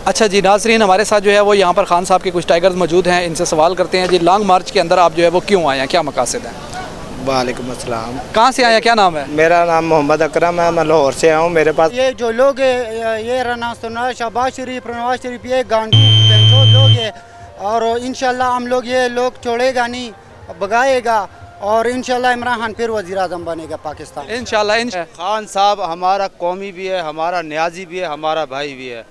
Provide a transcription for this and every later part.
अच्छा जी नाज़रीन, हमारे साथ जो है वो यहाँ पर खान साहब के कुछ टाइगर्स मौजूद हैं, इनसे सवाल करते हैं जी। लॉन्ग मार्च के अंदर आप जो है वो क्यों आए हैं, क्या मकासद है? वालेकुम अस्सलाम। कहाँ से आए हैं, क्या नाम है? मेरा नाम मोहम्मद अकरम है, मैं लाहौर से आया हूँ। मेरे पास ये जो लोग ये रना सुना शहबाज शरीफ नवाज शरीफ ये गांडू बेंचोद लोग है, और इंशाल्लाह हम लोग ये लोग छोड़ेगा नहीं, भगाएगा, और इंशाल्लाह इमरान खान फिर वज़ीर आज़म बनेगा पाकिस्तान इंशाल्लाह। खान साहब हमारा कौमी भी है, हमारा न्याजी भी है, हमारा भाई भी है।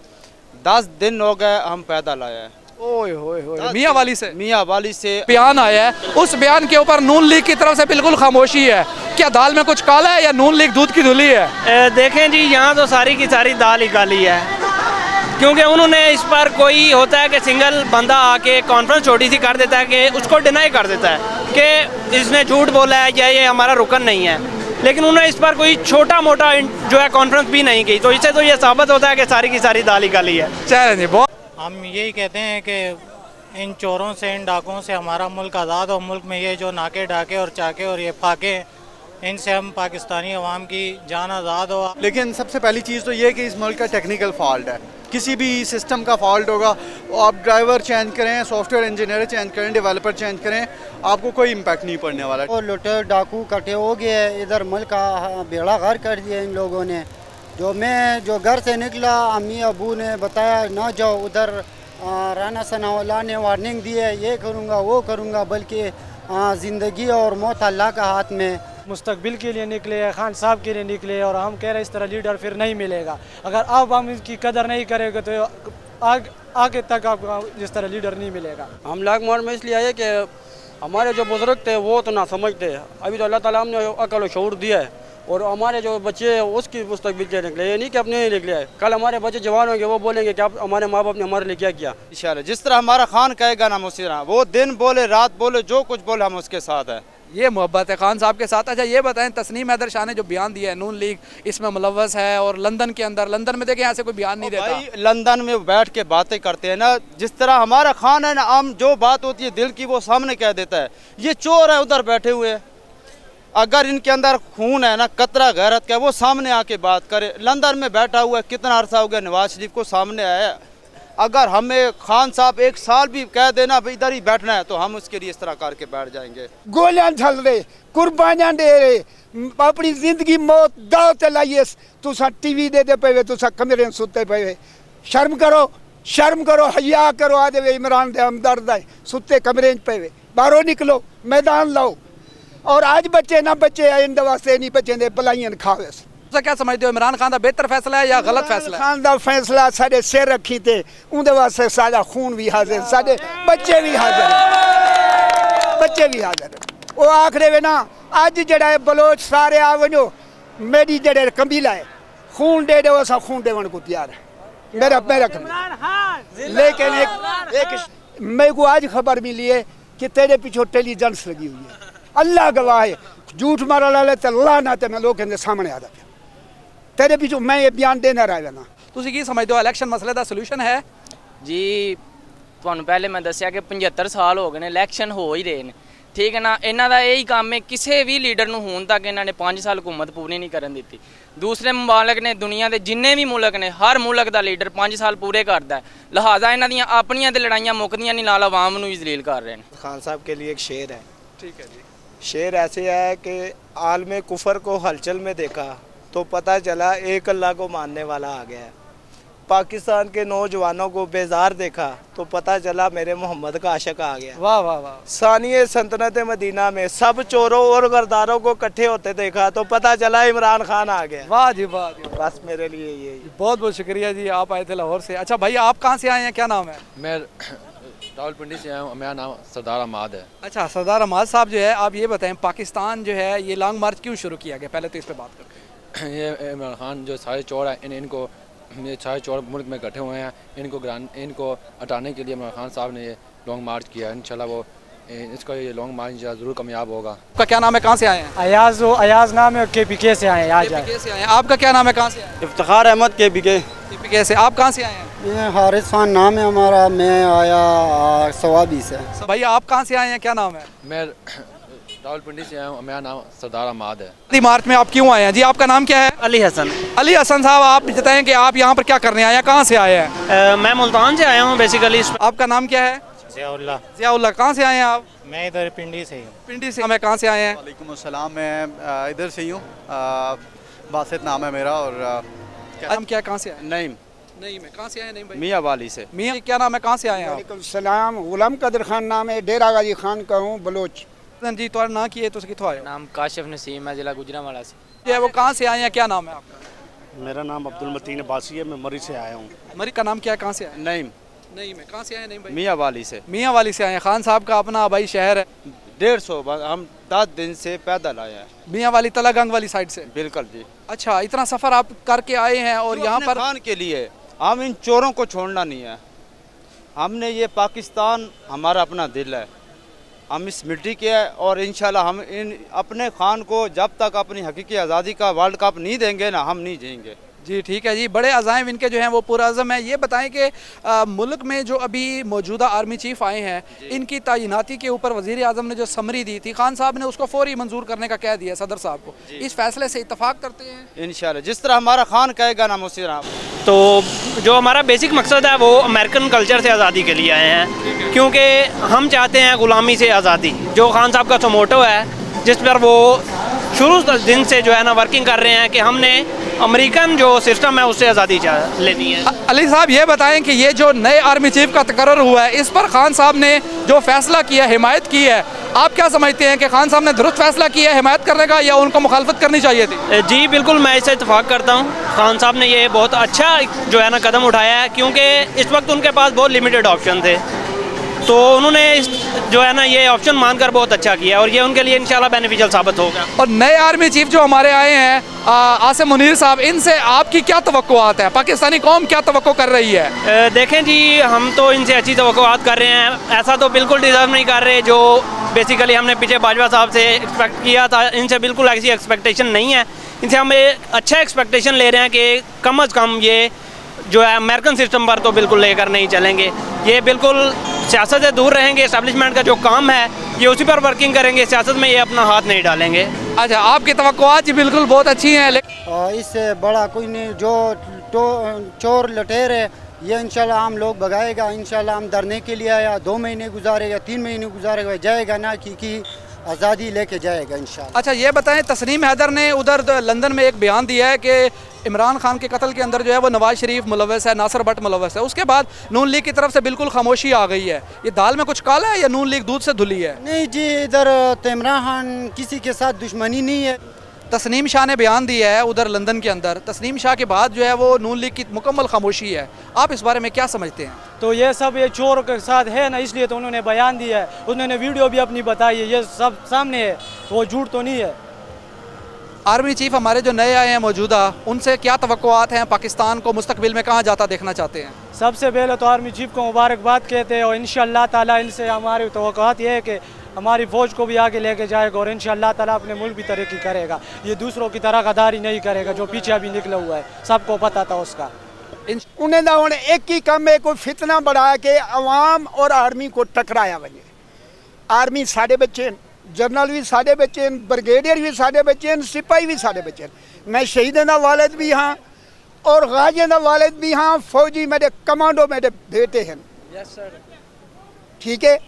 10 दिन हो गए हम पैदल आए हैं। ओए होए होए, मियाँ वाली से मियाँ वाली से बयान आया है, उस बयान के ऊपर नून लीग की तरफ से बिल्कुल खामोशी है। क्या दाल में कुछ काला है या नून लीग दूध की धुली है? देखें जी, यहाँ तो सारी की सारी दाल ही काली है, क्योंकि उन्होंने इस पर कोई होता है कि सिंगल बंदा आके कॉन्फ्रेंस छोटी सी कर देता है कि उसको डिनाई कर देता है कि इसने झूठ बोला है या ये हमारा रुकन नहीं है, लेकिन उन्होंने इस पर कोई छोटा मोटा जो है कॉन्फ्रेंस भी नहीं की, तो इससे तो ये साबित होता है कि सारी की सारी दाल ही काली है। चलें जी, बहुत हम यही कहते हैं कि इन चोरों से, इन डाकुओं से हमारा मुल्क आज़ाद हो। मुल्क में ये जो नाके डाके और चाके और ये फाके, इनसे हम पाकिस्तानी अवाम की जान आज़ाद हो। लेकिन सबसे पहली चीज़ तो ये कि इस मुल्क का टेक्निकल फॉल्ट है, किसी भी सिस्टम का फॉल्ट होगा, आप ड्राइवर चेंज करें, सॉफ्टवेयर इंजीनियर चेंज करें, डेवलपर चेंज करें, आपको कोई इम्पैक्ट नहीं पड़ने वाला। और लुटेर डाकू इकट्ठे हो गए, इधर मुल्क का बेड़ा गर्क कर दिया इन लोगों ने। जो घर से निकला, अम्मी अबू ने बताया ना जाओ उधर, राना सनाउल्लाह ने वार्निंग दी है, ये करूँगा वो करूँगा, बल्कि ज़िंदगी और मौत अल्लाह का हाथ में। मुस्तकबिल के लिए निकले, खान साहब के लिए निकले, और हम कह रहे हैं इस तरह लीडर फिर नहीं मिलेगा। अगर अब हम इसकी कदर नहीं करेंगे तो आगे तक आपको जिस तरह लीडर नहीं मिलेगा। हम लॉन्ग मार्च में इसलिए आए कि हमारे जो बुजुर्ग थे वो तो ना समझते, अभी तो अल्लाह ताला हमने अकल और शऊर दिया है, और हमारे जो बच्चे हैं उसकी मुस्तकबिल के निकले, ये नहीं कि अपने ही निकले। कल हमारे बच्चे जवान होंगे, वो बोलेंगे कि आप हमारे माँ बाप ने हमारे लिए क्या किया। इंशाल्लाह जिस तरह हमारा खान कहेगा ना, उसी तरह वो दिन बोले रात बोले जो कुछ बोले हम उसके साथ है। ये मोहब्बत है खान साहब के साथ। अच्छा ये बताएं, तस्नीम हैदर शाह ने जो बयान दिया है नून लीग इसमें मुलव्वस है, और लंदन के अंदर, लंदन में देखें यहाँ से कोई बयान नहीं देता। भाई लंदन में बैठ के बातें करते हैं ना, जिस तरह हमारा खान है ना, हम जो बात होती है दिल की वो सामने कह देता है। ये चोर है उधर बैठे हुए, अगर इनके अंदर खून है ना, कतरा गैरत का, वो सामने आके बात करे। लंदन में बैठा हुआ है, कितना अरसा हो गया नवाज शरीफ को, सामने आया। अगर हमें खान साहब 1 साल भी कह देना इधर ही बैठना है तो हम उसके लिए इस तरह करके बैठ जाएंगे। गोलियां चल रहे, कुर्बानियां दे रहे, अपनी जिंदगी मौत दाव ते लाइए। तुसा टीवी दे पे, तुसा कमरे में सुते पे, शर्म करो, शर्म करो, हया करो। आदे इमरान दे हमदर्द है, सुते कमरे पे, बाहरों निकलो, मैदान लाओ। और आज बच्चे ना बच्चे इन वास्ते नहीं बच्चे दे भलाइयां खावे। क्या समझते हो, इमरान खान का बेहतर फैसला है या गलत फैसला है? खान का फैसला साढ़े सिर रखी थे, उनके वास्ते सारा खून भी हाजिर, साढ़े बच्चे भी हाजिर, बच्चे भी हाजिर। वो आखरे वे ना, अज जड़ा बलोच सारे आ वनो, मेरी जड़े कबीला है, खून दे दो, असा खून देवन को तैयार है। मेरा लेकिन एक मेरे को आज खबर मिली है कि तेरे पीछे इंटेलिजेंस लगी हुई है। अल्लाह गवाह है, झूठ मारा ला तो अल्लाह ना ते लोगों के सामने आता पिया तेरे पीछे मैं ये बयान देना रहा ना। ਤੁਸੀਂ ਕੀ ਸਮਝਦੇ ਹੋ ਇਲੈਕਸ਼ਨ ਮਸਲੇ ਦਾ ਸੋਲੂਸ਼ਨ ਹੈ? जी ਤੁਹਾਨੂੰ ਪਹਿਲੇ ਮੈਂ ਦੱਸਿਆ ਕਿ 75 ਸਾਲ ਹੋ ਗਏ ਨੇ, ਇਲੈਕਸ਼ਨ ਹੋ ਹੀ ਰਹੇ ਨੇ, ਠੀਕ ਹੈ ਨਾ। ਇਹਨਾਂ ਦਾ ਇਹੀ ਕੰਮ ਹੈ, ਕਿਸੇ ਵੀ ਲੀਡਰ ਨੂੰ ਹੁਣ ਤੱਕ ਇਹਨਾਂ ਨੇ 5 ਸਾਲ ਹਕੂਮਤ ਪੂਰੀ ਨਹੀਂ ਕਰਨ ਦਿੱਤੀ। ਦੂਸਰੇ ਮੁਮਾਲਕ ਨੇ, ਦੁਨੀਆ ਦੇ ਜਿੰਨੇ ਵੀ ਮੁਲਕ ਨੇ, ਹਰ ਮੁਲਕ ਦਾ ਲੀਡਰ 5 ਸਾਲ ਪੂਰੇ ਕਰਦਾ ਹੈ। ਲਿਹਾਜ਼ਾ ਇਹਨਾਂ ਦੀਆਂ ਆਪਣੀਆਂ ਤੇ ਲੜਾਈਆਂ ਮੁੱਕਦੀਆਂ ਨਹੀਂ, ਨਾਲ ਆਵਾਮ ਨੂੰ ਵੀ ਜ਼ਲੀਲ ਕਰ ਰਹੇ ਨੇ। खान साहब के लिए एक शेर है। ठीक है जी। शेर ऐसे है कि आलम कुफर को हलचल में देखा तो पता चला एक अल्लाह को मानने वाला आ गया है। पाकिस्तान के नौजवानों को बेजार देखा तो पता चला मेरे मोहम्मद का आशिक आ गया। वाह वाह वाह। सानिए सल्तनत मदीना में सब चोरों और गरदारों को इकट्ठे होते देखा तो पता चला इमरान खान आ गया। वाह जी वाह जी। बस मेरे लिए ये बहुत बहुत शुक्रिया जी, आप आए थे लाहौर से। अच्छा भाई आप कहाँ से आए हैं, क्या नाम है? मैं रावलपिंडी से आया हूँ, मेरा नाम सरदार अहमद है। अच्छा सरदार अहमद साहब जो है, आप ये बताएं पाकिस्तान जो है ये लॉन्ग मार्च क्यों शुरू किया गया, पहले तो इस पर बात करते हैं। ये इमरान खान जो सारे चोर हैं, इनको ये सारे चोर मुल्क में इकट्ठे हुए हैं, इनको हटाने के लिए इमरान खान साहब ने ये लॉन्ग मार्च किया। इंशाल्लाह वो इसका ये लॉन्ग मार्च ज़रूर कामयाब होगा। आपका क्या नाम है, कहाँ से आए हैं? अयाज नाम है, KPK से आए हैं। KPK से आए हैं। आपका क्या नाम है, कहाँ से आए हैं? इफ्तिखार अहमद KPK से। आप कहाँ से आए हैं? ये हारिस खान नाम है हमारा, मैं आया सवाबी से। भाई आप कहाँ से आए हैं, क्या नाम है? मैं रावलपिंडी से आया हूँ, मेरा नाम सरदार अहमद है। आज़ादी मार्च में आप क्यों आए हैं जी? आपका नाम क्या है? अली हसन। अली हसन साहब, आप बताएं कि आप यहाँ पर क्या करने आए हैं, कहाँ से आए हैं? मैं मुल्तान से आया हूँ बेसिकली। आपका नाम क्या है? ज़ियाउल्लाह। ज़ियाउल्लाह, कहाँ से आए हैं आप? मैं इधर पिंडी से ही हूँ। पिंडी से। मैं कहाँ से आए हैं? वालेकुम अस्सलाम, मैं इधर से ही हूँ, बासित नाम है मेरा। और नाम क्या है, कहाँ से आए? नईम नहीं, मैं कहाँ से आए? नहीं भाई, मियाँ वाली से। मियाँ क्या नाम है, कहाँ से आए हैं आप? वालेकुम सलाम, गुलाम कदर खान नाम है, डेरा गाजी खान का हूँ, बलोच। जी तुम्हारा नाम की है, तो कितों आए हो? नाम काशिफ नसीम है, जिला गुजरांवाला से। जो है वो कहाँ से आए हैं, क्या नाम है आपका? मेरा नाम अब्दुल मतीन अब्बासी है, मैं मरी से आया हूँ। मरी का नाम क्या है, कहाँ से आए? नईम नहीं, मैं कहाँ से आए? नहीं भाई, मियाँ वाली से। मियाँ वाली से आए हैं। खान साहब का अपना आबाई शहर है। 150 हम 10 दिन से पैदल आए हैं। मियाँ वाली तलागंग वाली साइड से। बिल्कुल जी। अच्छा, इतना सफ़र आप करके आए हैं और जो यहाँ अपने पर खान के लिए हम इन चोरों को छोड़ना नहीं है। हमने ये पाकिस्तान हमारा अपना दिल है, हम इस मिट्टी के हैं और इंशाल्लाह हम इन अपने खान को जब तक अपनी हकीकी आज़ादी का वर्ल्ड कप नहीं देंगे ना, हम नहीं जिएंगे। जी ठीक है जी, बड़े अज़ाइम इनके जो हैं वो पुरअज़म है। ये बताएं कि मुल्क में जो अभी मौजूदा आर्मी चीफ़ आए हैं, इनकी तैनाती के ऊपर वज़ीर आज़म ने जो समरी दी थी, खान साहब ने उसको फौरी मंजूर करने का कह दिया सदर साहब को। इस फैसले से इत्तफाक करते हैं? इंशाल्लाह जिस तरह हमारा खान कहेगा ना उसी तरह। तो जो हमारा बेसिक मकसद है वो अमेरिकन कल्चर से आज़ादी के लिए आए हैं, क्योंकि हम चाहते हैं ग़ुलामी से आज़ादी। जो खान साहब का तो मोटो है, जिस पर वो शुरू दिन से जो है ना वर्किंग कर रहे हैं कि हमने अमेरिकन जो सिस्टम है उससे आज़ादी लेनी है। अली साहब ये बताएं कि ये जो नए आर्मी चीफ का तकर्रर हुआ है, इस पर खान साहब ने जो फैसला किया, हिमायत की है, आप क्या समझते हैं कि खान साहब ने दुरुस्त फैसला किया हिमायत करने का, या उनको मुखालफत करनी चाहिए थी? जी बिल्कुल, मैं इससे इत्तेफाक करता हूँ। खान साहब ने ये बहुत अच्छा जो है ना कदम उठाया है, क्योंकि इस वक्त उनके पास बहुत लिमिटेड ऑप्शन थे, तो उन्होंने जो है ना ये ऑप्शन मानकर बहुत अच्छा किया और ये उनके लिए इंशाल्लाह बेनिफिशियल साबित होगा। और नए आर्मी चीफ जो हमारे आए हैं आसिम मुनीर साहब, इनसे आपकी क्या तवक्कुआत है? पाकिस्तानी कौम क्या तवक्को कर रही है? देखें जी, हम तो इनसे अच्छी तवक्कुआत कर रहे हैं, ऐसा तो बिल्कुल डिज़र्व नहीं कर रहे जो बेसिकली हमने पीछे बाजवा साहब से एक्सपेक्ट किया था। इनसे बिल्कुल ऐसी एक्सपेक्टेशन नहीं है। इनसे हम एक अच्छा एक्सपेक्टेशन ले रहे हैं कि कम अज़ कम ये जो है अमेरिकन सिस्टम पर तो बिल्कुल लेकर नहीं चलेंगे, ये बिल्कुल सियासत से दूर रहेंगे। इस्टेब्लिशमेंट का जो काम है ये उसी पर वर्किंग करेंगे, सियासत में ये अपना हाथ नहीं डालेंगे। अच्छा, आपकी तवक्कुआत जी बिल्कुल बहुत अच्छी हैं, लेकिन इससे बड़ा कोई नहीं। जो चोर लुटेरे ये इंशाल्लाह हम लोग भगाएगा। इंशाल्लाह हम धरने के लिए आया, 2 महीने गुजारेगा, 3 महीने गुजारेगा, जाएगा ना कि आज़ादी लेके जाएगा इंशाल्लाह। अच्छा ये बताएं, तस्नीम हैदर ने उधर लंदन में एक बयान दिया है कि इमरान खान के कत्ल के अंदर जो है वो नवाज शरीफ मुलव्वस है, नासिर भट्ट मुलव्वस है। उसके बाद नून लीग की तरफ से बिल्कुल खामोशी आ गई है। ये दाल में कुछ काला है या नून लीग दूध से धुली है? नहीं जी, इधर तो इमरान खान किसी के साथ दुश्मनी नहीं है। तस्नीम शाह ने बयान दिया है उधर लंदन के अंदर। तस्नीम शाह के बाद जो है वो नून लीग की मुकम्मल खामोशी है। आप इस बारे में क्या समझते हैं? तो ये सब ये चोर के साथ है ना, इसलिए तो उन्होंने बयान दिया है। उन्होंने वीडियो भी अपनी बताई है, ये सब सामने है, वो झूठ तो नहीं है। आर्मी चीफ हमारे जो नए आए हैं मौजूदा, उनसे क्या तवक्कुआत हैं? पाकिस्तान को मुस्तकबिल में कहाँ जाता देखना चाहते हैं? सबसे पहले तो आर्मी चीफ को मुबारकबाद कहते हैं और इंशाअल्लाह ताला इनसे हमारी तवक्कुआत ये है कि हमारी फ़ौज को भी आगे लेके जाएगा और इंशाअल्लाह ताला अपने मुल्क भी तरक्की करेगा। ये दूसरों की तरह गद्दारी नहीं करेगा, जो पीछे अभी निकला हुआ है, सबको पता था उसका। उन्हें ना उन्हें एक ही काम है, कोई फितना बढ़ा के अवाम और आर्मी को टकराया बने। आर्मी साढ़े बच्चे, जनरल भी साढ़े बच्चे, ब्रिगेडियर भी साढ़े बच्चे, सिपाही भी साढ़े बच्चे। मैं शहीदों का वालिद भी हाँ और गाजियों का वालिद भी हाँ। फौजी मेरे कमांडो मेरे बेटे हैं। Yes sir. ठीक है,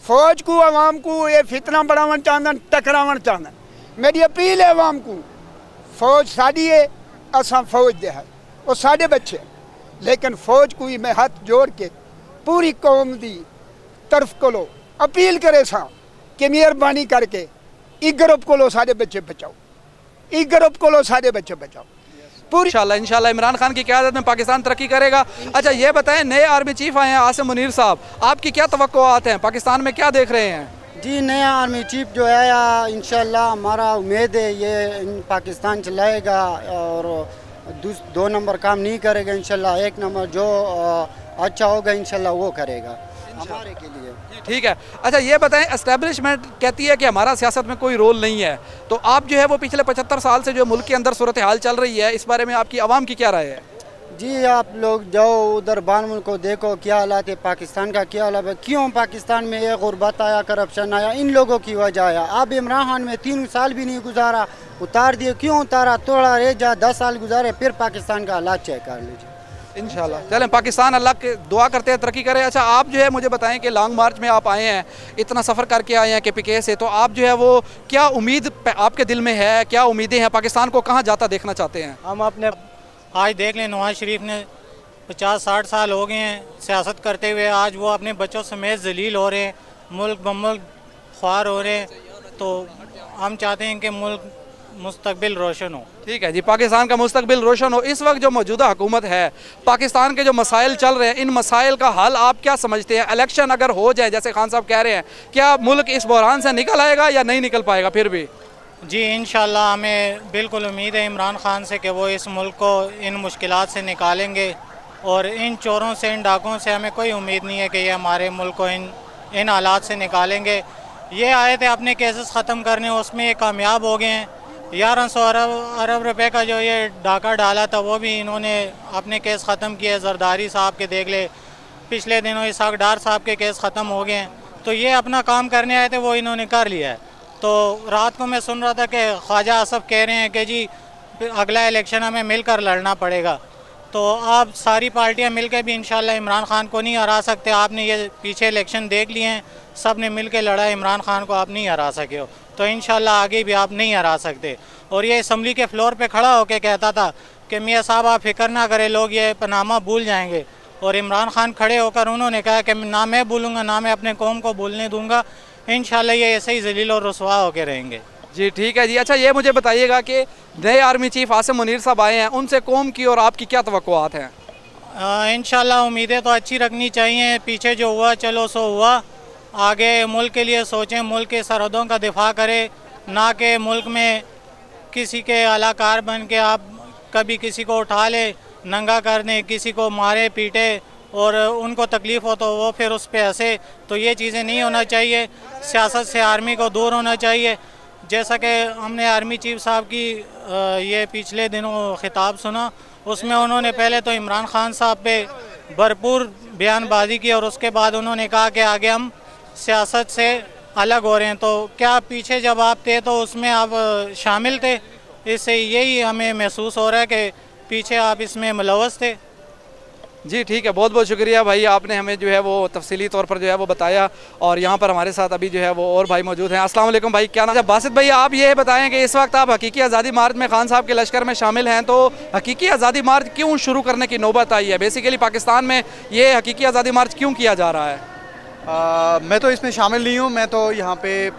फौज को अवाम को ये फितना बढ़ावन चाहना, टकरावन चाहना। मेरी अपील है अवाम को, फौज साड़ी है, असा फौज दे है, वो साढ़े बच्चे। लेकिन फौज को ही मैं हाथ जोड़ के पूरी कौम दी तरफ को लो अपील करे सा कि मेहरबानी करके ई ग्रुप को लो सारे बच्चे बचाओ, ई ग्रुप को लो सारे बच्चे बचाओ पूरी। इंशाल्लाह इमरान खान की क़यादत में पाकिस्तान तरक्की करेगा। अच्छा ये बताएं, नए आर्मी चीफ आए हैं आसिम मुनीर साहब, आपकी क्या तवक्कुआत हैं? पाकिस्तान में क्या देख रहे हैं? जी, नया आर्मी चीफ जो है इंशाल्लाह हमारा उम्मीद है ये पाकिस्तान चलाएगा और 2 नंबर काम नहीं करेगा। इंशाल्लाह 1 नंबर जो अच्छा होगा इंशाल्लाह वो करेगा हमारे के लिए। ठीक है। अच्छा ये बताएं, एस्टेब्लिशमेंट कहती है कि हमारा सियासत में कोई रोल नहीं है, तो आप जो है वो पिछले 75 साल से जो मुल्क के अंदर सूरत हाल चल रही है, इस बारे में आपकी आवाम की क्या राय है? जी आप लोग जाओ उधर बान मुल्क को देखो क्या हालात है, पाकिस्तान का क्या हालात है, क्यों पाकिस्तान में ये गुर्बत आया, करप्शन आया, इन लोगों की वजह आया। अब इमरान खान में 3 साल भी नहीं गुजारा, उतार दिए, क्यों उतारा, तोड़ा रह जा, 10 साल गुजारे, फिर पाकिस्तान का हालात चेक कर लीजिए। इंशाल्लाह चलें, पाकिस्तान अल्लाह के दुआ करते हैं तरक्की करे। अच्छा आप जो है मुझे बताएं कि लॉन्ग मार्च में आप आए हैं, इतना सफ़र करके आए हैं KPK से, तो आप जो है वो क्या उम्मीद आपके दिल में है, क्या उम्मीदें हैं, पाकिस्तान को कहाँ जाता देखना चाहते हैं? हम अपने आज देख लें, नवाज शरीफ ने 50-60 साल हो गए हैं सियासत करते हुए, आज वो अपने बच्चों समेत जलील हो रहे हैं, मुल्क ब मुल्क ख्वार हो रहे हैं। तो हम चाहते हैं कि मुल्क मुस्तकबिल रोशन हो। ठीक है जी, पाकिस्तान का मुस्तकबिल रोशन हो। इस वक्त जो मौजूदा हुकूमत है, पाकिस्तान के जो मसाइल चल रहे हैं, इन मसाइल का हल आप क्या समझते हैं? इलेक्शन अगर हो जाए जैसे खान साहब कह रहे हैं, क्या मुल्क इस बहरान से निकल आएगा या नहीं निकल पाएगा? फिर भी जी इंशाल्लाह हमें बिल्कुल उम्मीद है इमरान खान से कि वो इस मुल्क को इन मुश्किलात से निकालेंगे, और इन चोरों से, इन डाकुओं से हमें कोई उम्मीद नहीं है कि ये हमारे मुल्क को इन हालात से निकालेंगे। ये आए थे अपने केसेस ख़त्म करने, उसमें ये कामयाब हो गए हैं। 1100 अरब रुपए का जो ये डाका डाला था वो भी इन्होंने अपने केस ख़त्म किए। जरदारी साहब के देख ले, पिछले दिनों इसहाक डार साहब के केस ख़त्म हो गए हैं। तो ये अपना काम करने आए थे, वो इन्होंने कर लिया है। तो रात को मैं सुन रहा था कि ख्वाजा आसफ कह रहे हैं कि जी अगला इलेक्शन हमें मिलकर लड़ना पड़ेगा। तो आप सारी पार्टियां मिलकर भी इंशाल्लाह इमरान खान को नहीं हरा सकते। आपने ये पीछे इलेक्शन देख लिए हैं, सब ने मिल के लड़ा, इमरान खान को आप नहीं हरा सके हो, तो इंशाल्लाह आगे भी आप नहीं हरा सकते। और ये असम्बली के फ्लोर पे खड़ा होकर कहता था कि मियाँ साहब आप फिक्र ना करें, लोग ये पनामा भूल जाएंगे। और इमरान खान खड़े होकर उन्होंने कहा कि ना मैं भूलूँगा, ना मैं अपने कौम को भूलने दूँगा, इंशाल्लाह ये ऐसे ही जलील और रुसवा होकर रहेंगे। जी ठीक है जी। अच्छा ये मुझे बताइएगा कि नए आर्मी चीफ आसिम मुनीर साहब आए हैं, उनसे कौम की और आपकी क्या तवक्कुआत हैं? इंशाल्लाह उम्मीदें तो अच्छी रखनी चाहिए। पीछे जो हुआ चलो सो हुआ, आगे मुल्क के लिए सोचें, मुल्क के सरहदों का दिफा करें, ना कि मुल्क में किसी के अलाकार बन के आप कभी किसी को उठा ले, नंगा कर दें, किसी को मारे पीटे और उनको तकलीफ़ हो तो वो फिर उस पर हंसे। तो ये चीज़ें नहीं होना चाहिए। सियासत से आर्मी को दूर होना चाहिए। जैसा कि हमने आर्मी चीफ साहब की ये पिछले दिनों खिताब सुना, उसमें उन्होंने पहले तो इमरान खान साहब पे भरपूर बयानबाजी की और उसके बाद उन्होंने कहा कि आगे हम सियासत से अलग हो रहे हैं। तो क्या पीछे जब आप थे तो उसमें आप शामिल थे? इससे यही हमें महसूस हो रहा है कि पीछे आप इसमें मुलव्वस थे। जी ठीक है, बहुत बहुत शुक्रिया भाई, आपने हमें जो है वो तफसीली तौर पर जो है वो बताया। और यहाँ पर हमारे साथ अभी जो है वो और भाई मौजूद हैं। अस्सलाम वालेकुम भाई, क्या नाम है? बासित भाई आप ये बताएं कि इस वक्त आप हकीकी आज़ादी मार्च में खान साहब के लश्कर में शामिल हैं, तो हकीकी आज़ादी मार्च क्यों शुरू करने की नौबत आई है? बेसिकली पाकिस्तान में ये हकीकी आज़ादी मार्च क्यों किया जा रहा है? मैं तो इसमें शामिल नहीं हूँ। मैं तो यहाँ पे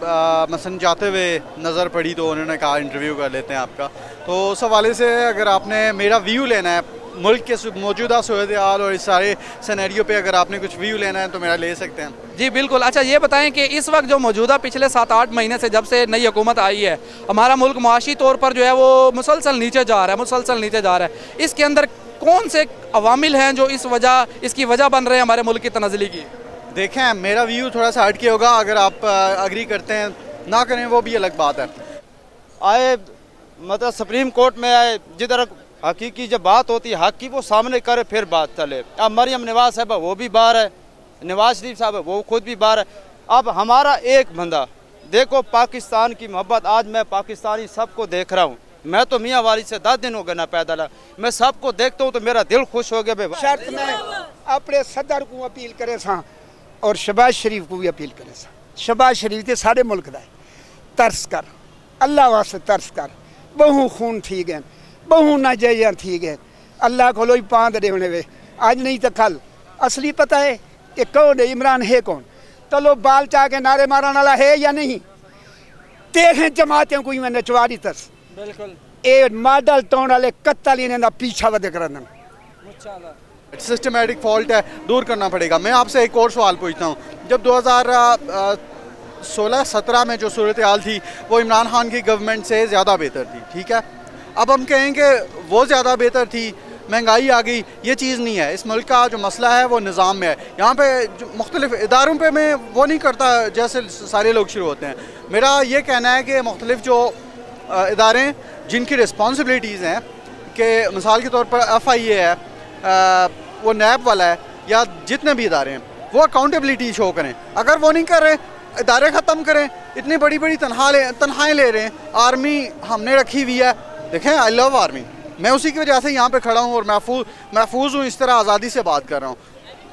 मसलन जाते हुए नज़र पड़ी तो उन्होंने कहा इंटरव्यू कर लेते हैं आपका। तो उस हवाले से अगर आपने मेरा व्यू लेना है मुल्क के मौजूदा सूरत हाल और इस सारे सिनेरियो पे, अगर आपने कुछ व्यू लेना है तो मेरा ले सकते हैं। जी बिल्कुल। अच्छा ये बताएं कि इस वक्त जो मौजूदा पिछले 7-8 महीने से जब से नई हुकूमत आई है, हमारा मुल्क मुआशी तौर पर जो है वो मुसलसल नीचे जा रहा है, मुसलसल नीचे जा रहा है। इसके अंदर कौन से अवामिल हैं जो इसकी वजह बन रहे हैं हमारे मुल्क की तनज़ली की? देखें, मेरा व्यू थोड़ा सा हटके होगा, अगर आप अग्री करते हैं ना करें वो भी अलग बात है। आए मतलब सुप्रीम कोर्ट में आए, जिधर हकीकी जब बात होती है हक की वो सामने करे फिर बात चले। अब मरियम नवाज साहब वो भी बाहर है, नवाज शरीफ साहब वो खुद भी बाहर है। अब हमारा एक बंदा देखो, पाकिस्तान की मोहब्बत, आज मैं पाकिस्तानी सबको देख रहा हूँ। मैं तो मियाँ वाली से 10 दिन हो गए ना पैदल, मैं सबको देखता हूँ तो मेरा दिल खुश हो गया। शर्त में अपने सदर को अपील करे सा और शहबाज शरीफ को भी अपील करे सा। शहबाज शरीफ तो सारे मुल्क का है, तरस कर, अल्लाह वास्ते तरस कर। बहु खून थी गए, बहु नाजायजा थी गए, अल्लाह को लोई पाँद देने वे, आज नहीं तो कल। असली पता है कि कौन है इमरान है कौन? तो लोग बाल चाह के नारे मारने वाला है या नहीं? देखें जमातें कोई मैं नचवारी तस बिल्कुल ए मॉडल तोड़ वाले कत्तल इन्हें पीछा वध कर सिस्टमेटिक फॉल्ट है, दूर करना पड़ेगा। मैं आपसे एक और सवाल पूछता हूँ, जब 2016-17 में जो सूरत हाल थी वो इमरान खान की गवर्नमेंट से ज़्यादा बेहतर थी, ठीक है? अब हम कहें कि वो ज़्यादा बेहतर थी, महंगाई आ गई, ये चीज़ नहीं है। इस मुल्क का जो मसला है वो निज़ाम में है। यहाँ पे मुख्तलिफ इदारों पे मैं वो नहीं करता जैसे सारे लोग शुरू होते हैं। मेरा ये कहना है कि मुख्तलिफ जो इदारे जिनकी रिस्पॉन्सिबिलिटीज़ हैं, कि मिसाल के तौर पर FIA है, वो नैब वाला है या जितने भी इदारे हैं वो अकाउंटेबिलिटी शो करें। अगर वो नहीं कर रहे, इदारे ख़त्म करें। इतनी बड़ी बड़ी तनख्वाहें ले रहे हैं, आर्मी हमने रखी हुई है। देखें, आई लव आर्मी, मैं उसी की वजह से यहाँ पे खड़ा हूँ और महफूज हूँ, इस तरह आज़ादी से बात कर रहा हूँ।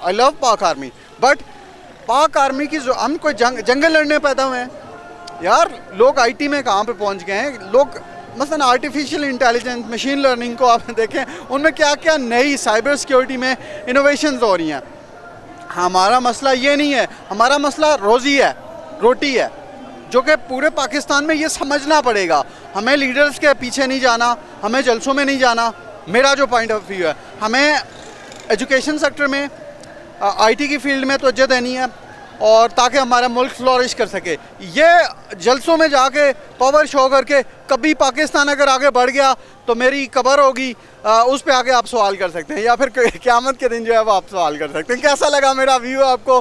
आई लव पाक आर्मी, बट पाक आर्मी की हम कोई जंगल लड़ने पैदा हुए हैं यार। लोग आईटी में कहाँ पे पहुँच गए हैं। लोग मसलन आर्टिफिशियल इंटेलिजेंस, मशीन लर्निंग को आप देखें, उनमें क्या क्या नई साइबर सिक्योरिटी में इनोवेशंस हो रही हैं। हमारा मसला ये नहीं है, हमारा मसला रोज़ी है, रोटी है, जो कि पूरे पाकिस्तान में ये समझना पड़ेगा। हमें लीडर्स के पीछे नहीं जाना, हमें जलसों में नहीं जाना। मेरा जो पॉइंट ऑफ व्यू है, हमें एजुकेशन सेक्टर में, आईटी की फील्ड में तवज्जो देनी है, और ताकि हमारा मुल्क फ्लोरिश कर सके। ये जलसों में जाके पावर शो करके कभी पाकिस्तान अगर आगे बढ़ गया तो मेरी कब्र होगी, उस पे आके आप सवाल कर सकते हैं, या फिर क़यामत के दिन जो है वो आप सवाल कर सकते हैं। कैसा लगा मेरा व्यू आपको?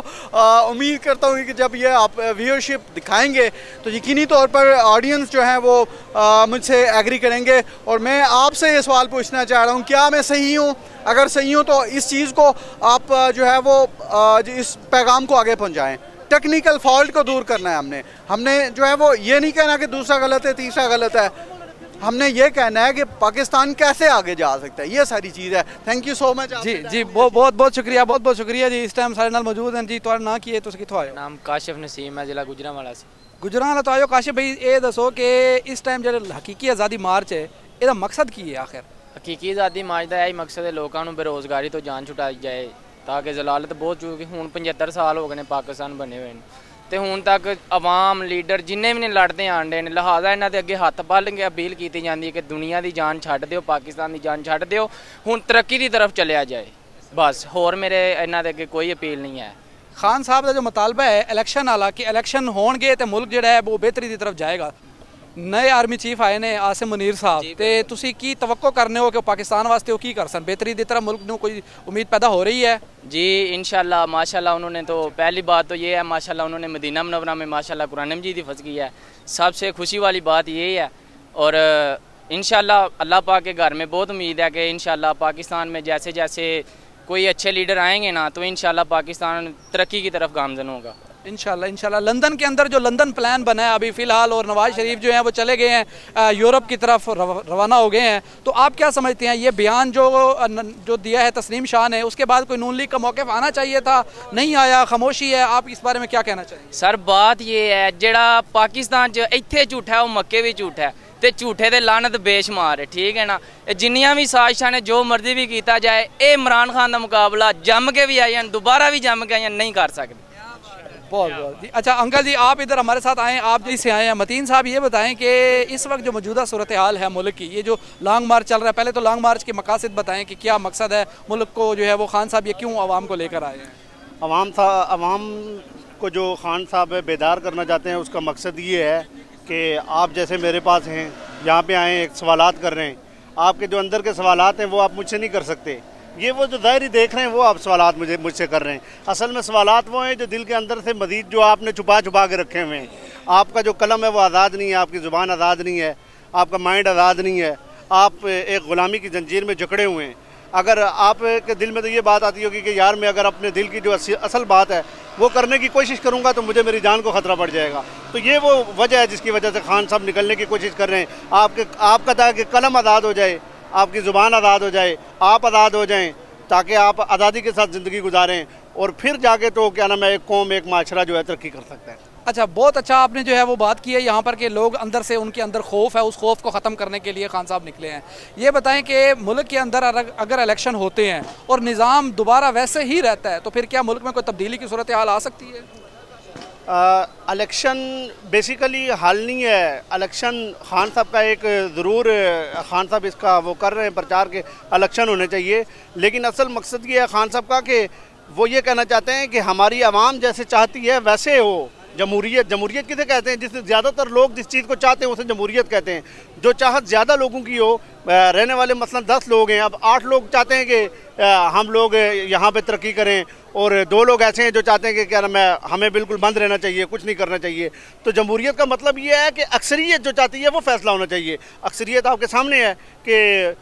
उम्मीद करता हूँ कि जब ये आप व्यूअरशिप दिखाएंगे तो यकीनी तौर पर ऑडियंस जो है वो मुझसे एग्री करेंगे। और मैं आपसे ये सवाल पूछना चाह रहा हूँ, क्या मैं सही हूँ? अगर सही हूँ तो इस चीज़ को आप जो है वो इस पैगाम को आगे पहुँचाएँ। टेक्निकल फॉल्ट को दूर करना है हमने जो है वो ये नहीं कहना कि दूसरा गलत है, तीसरा गलत है। हमने ये कहना है कि पाकिस्तान कैसे आगे जा सकता है, ये सारी चीज़ है। Thank you so much. जी बहुत शुक्रिया, बहुत शुक्रिया जी। इस टाइम सारे नाल मौजूद हैं जी। तुहाड़ा नाम की है, तुसीं कित्थों आए हो? नाम काशिफ नसीम है, जिला गुजरांवाला से। गुजरांवाला तो आयो। काशिफ भाई ये दसो कि इस टाइम जो हकीकी आज़ादी मार्च है, ਇਹਦਾ मकसद की है आखिर? हकीकी आज़ादी मार्च का यही मकसद है, लोगों को बेरोज़गारी तो जान छुटाई जाए, ताकि जलालत बहुत चुकी। हूँ 75 साल हो गए ने पाकिस्तान बने हुए हैं, तो हूँ तक आवाम लीडर जिन्ने भी लड़ते आन डे ने, लिहाजा इन्हों के अगे हथ पल के अपील की जाती है कि दुनिया की जान छड्ड दिओ, पाकिस्तान की जान छड्ड दिओ, हूँ तरक्की की तरफ चलिया जाए। बस होर मेरे इन्हों के अगे कोई अपील नहीं है। खान साहब का जो मुतालबा है इलैक्शन वाला कि इलैक्शन होणगे तो मुल्क जो है वो बेहतरी की तरफ जाएगा। नए आर्मी चीफ आए ने आसिम मुनीर साहब, तो तुसी की तवक्को करने हो कि पाकिस्तान वास्ते वो की कर सन? बेहतरी की तरफ मुल्क में कोई उम्मीद पैदा हो रही है? जी इंशाल्लाह माशाल्लाह। उन्होंने तो पहली बात तो ये है माशाल्लाह, उन्होंने मदीना मुनव्वरा में माशाल्लाह कुरान मजीद हिफ़्ज़ किया है, सबसे खुशी वाली बात ये है। और इंशाल्लाह अल्लाह पाक के घर में बहुत उम्मीद है कि इंशाल्लाह पाकिस्तान में जैसे जैसे कोई अच्छे लीडर आएंगे ना, तो इंशाल्लाह पाकिस्तान तरक्की की तरफ गामज़न होगा। इंशाल्लाह। लंदन के अंदर जो लंदन प्लान बना है अभी फ़िलहाल, और नवाज शरीफ जो हैं वो चले गए हैं यूरोप की तरफ, रवाना हो गए हैं, तो आप क्या समझते हैं ये बयान जो दिया है तस्लीम शाह ने, उसके बाद कोई नून लीग का मौक़िफ़ आना चाहिए था, नहीं आया, खामोशी है? आप इस बारे में क्या कहना चाहेंगे? सर बात ये है, जेड़ा पाकिस्तान च इत्थे झूठा है वो मक्के भी झूठा है, तो झूठे दे लानत बेशुमार है, ठीक है ना। जिन्नियां भी साजिशां ने जो मर्जी भी किया जाए, ये इमरान खान का मुकाबला जम के भी आए, दोबारा भी जम के आए नहीं कर सकते। बहुत अच्छा अंकल जी, आप इधर हमारे साथ आए, आप जिससे आए हैं। मतीन साहब ये बताएं कि इस वक्त जो मौजूदा सूरत हाल है मुल्क की, ये जो लॉन्ग मार्च चल रहा है, पहले तो लॉन्ग मार्च के मकासद बताएं कि क्या मकसद है मुल्क को जो है वो खान साहब ये क्यों आवाम को लेकर आए हैं? आवाम को जो खान साहब बेदार करना चाहते हैं, उसका मकसद ये है कि आप जैसे मेरे पास हैं, यहाँ पे आए एक सवालात कर रहे हैं, आपके जो अंदर के सवालात हैं वो आप मुझसे नहीं कर सकते। ये वो जो ज़ाहिरी देख रहे हैं वो आप सवालात मुझसे कर रहे हैं। असल में सवालात वो हैं जो दिल के अंदर से मज़ीद जो आपने छुपा के रखे हुए हैं। आपका जो कलम है वो आज़ाद नहीं है, आपकी ज़ुबान आज़ाद नहीं है, आपका माइंड आज़ाद नहीं है, आप एक ग़ुलामी की जंजीर में जकड़े हुए हैं। अगर आपके दिल में तो ये बात आती होगी कि यार मैं अगर अपने दिल की जो असल बात है वो करने की कोशिश करूँगा तो मुझे मेरी जान को ख़तरा पड़ जाएगा, तो ये वो वजह है जिसकी वजह से खान साहब निकलने की कोशिश कर रहे हैं। आपका ताकि कलम आज़ाद हो जाए, आपकी ज़ुबान आज़ाद हो जाए, आप आज़ाद हो जाएं, ताकि आप आज़ादी के साथ ज़िंदगी गुजारें, और फिर जाके तो क्या नाम है एक कौम, एक माशरा जो है तरक्की कर सकता है। अच्छा, बहुत अच्छा आपने जो है वो बात की है यहाँ पर कि लोग अंदर से, उनके अंदर खौफ है, उस खौफ को ख़त्म करने के लिए खान साहब निकले हैं। ये बताएं कि मुल्क के अंदर अगर इलेक्शन होते हैं और निज़ाम दोबारा वैसे ही रहता है, तो फिर क्या मुल्क में कोई तब्दीली की सूरत हाल आ सकती है? इलेक्शन बेसिकली हल नहीं है। इलेक्शन खान साहब का एक ज़रूर, खान साहब इसका वो कर रहे हैं प्रचार के इलेक्शन होने चाहिए, लेकिन असल मकसद ये है खान साहब का कि वो ये कहना चाहते हैं कि हमारी आवाम जैसे चाहती है वैसे हो। जमहूरियत किसे कहते हैं? जिससे ज़्यादातर लोग जिस चीज़ को चाहते हैं उसे जमहूरियत कहते हैं। जो चाहत ज़्यादा लोगों की हो, रहने वाले मसलन 10 लोग हैं, अब 8 लोग चाहते हैं कि हम लोग यहाँ पे तरक्की करें, और 2 लोग ऐसे हैं जो चाहते हैं कि क्या नाम है हमें बिल्कुल बंद रहना चाहिए, कुछ नहीं करना चाहिए। तो जमहूरियत का मतलब ये है कि अक्सरियत जो चाहती है वो फैसला होना चाहिए। अक्सरियत आपके सामने है कि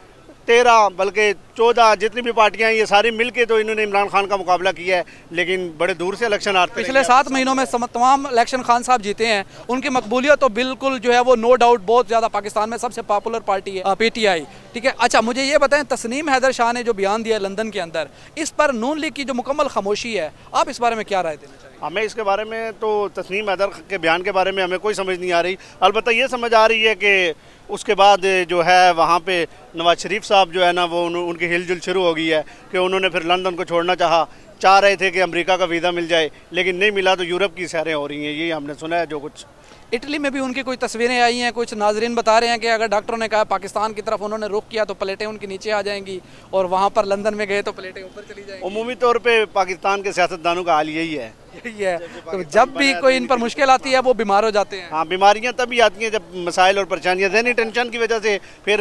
13 बल्कि 14 जितनी भी पार्टियां हैं ये सारी मिलके तो इन्होंने इमरान खान का मुकाबला किया है, लेकिन बड़े दूर से इलेक्शन आते हैं। पिछले 7 महीनों में तमाम इलेक्शन खान साहब जीते हैं, उनकी मकबूलियत तो बिल्कुल जो है वो नो डाउट बहुत ज़्यादा पाकिस्तान में सबसे पॉपुलर पार्टी है PTI, ठीक है। अच्छा मुझे ये बताएं, तस्नीम हैदर शाह ने जो बयान दिया लंदन के अंदर, इस पर नून लीग की जो मुकम्मल खामोशी है, आप इस बारे में क्या राय देना चाहिए? हमें इसके बारे में तो तस्नीम हैदर के बयान के बारे में हमें कोई समझ नहीं आ रही। अलबत्ता ये समझ आ रही है कि उसके बाद जो है वहाँ पे नवाज शरीफ साहब जो है ना वो उनकी हिलजुल शुरू हो गई है कि उन्होंने फिर लंदन को छोड़ना चाह रहे थे कि अमेरिका का वीज़ा मिल जाए, लेकिन नहीं मिला तो यूरोप की सैरें हो रही हैं, ये हमने सुना है। जो कुछ इटली में भी उनकी कोई तस्वीरें आई हैं, कुछ नाजरीन बता रहे हैं कि अगर डॉक्टरों ने कहा पाकिस्तान की तरफ उन्होंने रुख किया तो प्लेटें उनके नीचे आ जाएंगी, और वहाँ पर लंदन में गए तो प्लेटें ऊपर चली जाएंगी। उमूमी तौर पे पाकिस्तान के सियासतदानों का हाल यही है। यही है, तो जब भी कोई इन पर मुश्किल आती है वो बीमार हो जाते हैं। हाँ, बीमारियाँ तभी आती हैं जब मसाइल और परेशानियाँ, ज़हनी टेंशन की वजह से फिर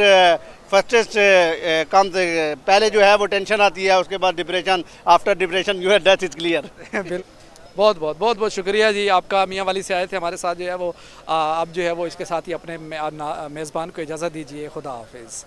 फर्स्ट काम से पहले जो है वो टेंशन आती है, उसके बाद depression, after depression your death is clear. बहुत बहुत शुक्रिया जी आपका, मियाँ वाली से आए थे हमारे साथ जो है वो अब जो है वो इसके साथ ही अपने मेज़बान को इजाज़त दीजिए। खुदा हाफिज़।